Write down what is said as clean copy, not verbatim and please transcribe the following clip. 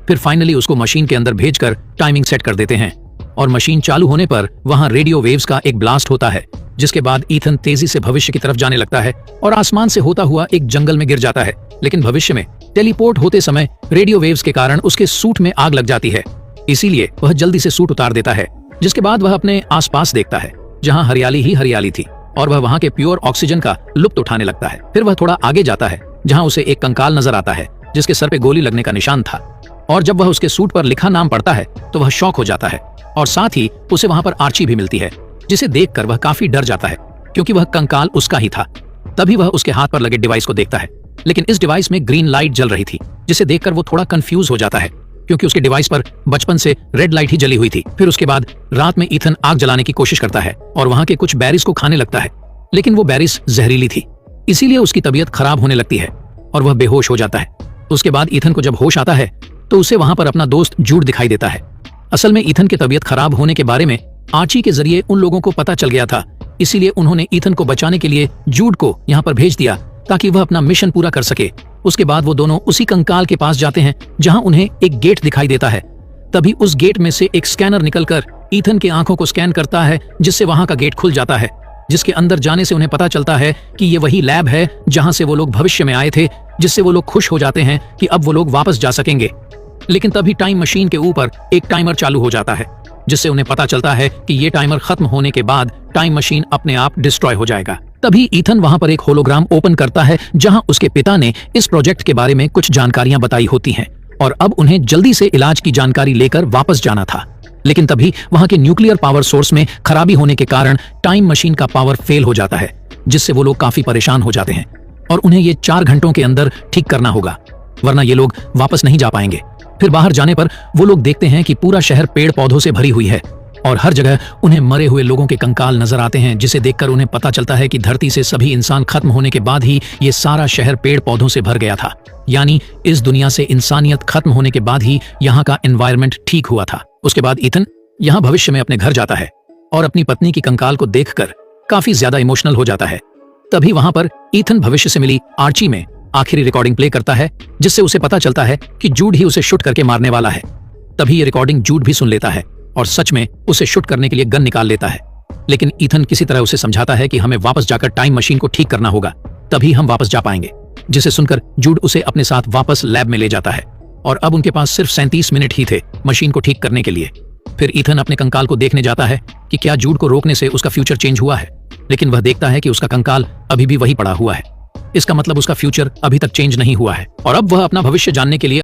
फिर फाइनली उसको मशीन के अंदर भेजकर टाइमिंग सेट कर देते हैं और मशीन चालू होने पर वहां रेडियो वेव्स का एक ब्लास्ट होता है, जिसके बाद ईथन तेजी से भविष्य की तरफ जाने लगता है और आसमान से होता हुआ एक जंगल में गिर जाता है। लेकिन भविष्य में टेलीपोर्ट होते समय रेडियो वेव्स के कारण उसके सूट में आग लग जाती है, इसीलिए वह जल्दी से सूट उतार देता है। जिसके बाद वह अपने आसपास देखता है जहां हरियाली ही हरियाली थी और वह वहां के प्योर ऑक्सीजन का लुत्फ उठाने लगता है। फिर वह थोड़ा आगे जाता है जहां उसे एक कंकाल नजर आता है जिसके सर पे गोली लगने का निशान था, और जब वह उसके सूट पर लिखा नाम पढ़ता है तो वह शॉक हो जाता है और साथ ही उसे वहां पर आर्ची भी मिलती है, जिसे देखकर वह काफी डर जाता है क्योंकि वह कंकाल उसका ही था। तभी वह उसके हाथ पर लगे डिवाइस को देखता है, लेकिन इस डिवाइस में ग्रीन लाइट जल रही थी, जिसे देखकर वो थोड़ा कंफ्यूज हो जाता है क्योंकि उसके डिवाइस पर बचपन से रेड लाइट ही जली हुई थी। फिर उसके बाद रात में ईथन आग जलाने की कोशिश करता है और वहां के कुछ बेरीज को खाने लगता है, लेकिन वो बेरीज जहरीली थी, इसीलिए उसकी तबीयत खराब होने लगती है और वह बेहोश हो जाता है। उसके बाद ईथन को जब होश आता है तो उसे वहां पर अपना दोस्त जूड दिखाई देता है। असल में ईथन की तबीयत खराब होने के बारे में आर्ची के जरिए उन लोगों को पता चल गया था, इसीलिए उन्होंने ईथन को बचाने के लिए जूड को यहाँ पर भेज दिया ताकि वह अपना मिशन पूरा कर सके। उसके बाद वो दोनों उसी कंकाल के पास जाते हैं जहां उन्हें एक गेट दिखाई देता है। तभी उस गेट में से एक स्कैनर निकलकर ईथन की आंखों को स्कैन करता है, जिससे वहां का गेट खुल जाता है, जिसके अंदर जाने से उन्हें पता चलता है कि ये वही लैब है जहां से वो लोग भविष्य में आए थे, जिससे वो लोग खुश हो जाते हैं कि अब वो लोग वापस जा सकेंगे। लेकिन तभी टाइम मशीन के ऊपर एक टाइमर चालू हो जाता है, जिससे उन्हें पता चलता है कि ये टाइमर खत्म होने के बाद टाइम मशीन अपने आप डिस्ट्रॉय हो जाएगा। तभी ईथन वहां पर एक होलोग्राम ओपन करता है जहां उसके पिता ने इस प्रोजेक्ट के बारे में कुछ जानकारियां बताई होती हैं और अब उन्हें जल्दी से इलाज की जानकारी लेकर वापस जाना था। लेकिन तभी वहां के न्यूक्लियर पावर सोर्स में खराबी होने के कारण टाइम मशीन का पावर फेल हो जाता है, जिससे वो लोग काफी परेशान हो जाते हैं और उन्हें ये 4 घंटों के अंदर ठीक करना होगा, वरना ये लोग वापस नहीं जा पाएंगे। फिर बाहर जाने पर वो लोग देखते हैं कि पूरा शहर पेड़ पौधों से भरी हुई है और हर जगह उन्हें मरे हुए लोगों के कंकाल नजर आते हैं, जिसे देखकर उन्हें पता चलता है कि धरती से सभी इंसान खत्म होने के बाद ही ये सारा शहर पेड़ पौधों से भर गया था। यानी इस दुनिया से इंसानियत खत्म होने के बाद ही यहाँ का एनवायरनमेंट ठीक हुआ था। उसके बाद ईथन यहाँ भविष्य में अपने घर जाता है और अपनी पत्नी की कंकाल को देखकर काफी ज्यादा इमोशनल हो जाता है। तभी वहां पर ईथन भविष्य से मिली आर्ची में आखिरी रिकॉर्डिंग प्ले करता है, जिससे उसे पता चलता है कि जूड ही उसे शूट करके मारने वाला है। तभी ये रिकॉर्डिंग जूड भी सुन लेता है और सच में उसे शूट करने के लिए गन निकाल लेता है। लेकिन ईथन किसी तरह उसे समझाता है कि हमें वापस जाकर टाइम मशीन को ठीक करना होगा, तभी हम वापस जा पाएंगे। जिसे सुनकर जूड उसे अपने साथ वापस लैब में ले जाता है और अब उनके पास सिर्फ 37 मिनट ही थे मशीन को ठीक करने के लिए। फिर ईथन अपने कंकाल को देखने जाता है कि क्या जूड को रोकने से उसका फ्यूचर चेंज हुआ है, लेकिन वह देखता है कि उसका कंकाल अभी भी वही पड़ा हुआ है। इसका मतलब उसका फ्यूचर अभी तक चेंज नहीं हुआ है और अब वह अपना भविष्य जानने के लिए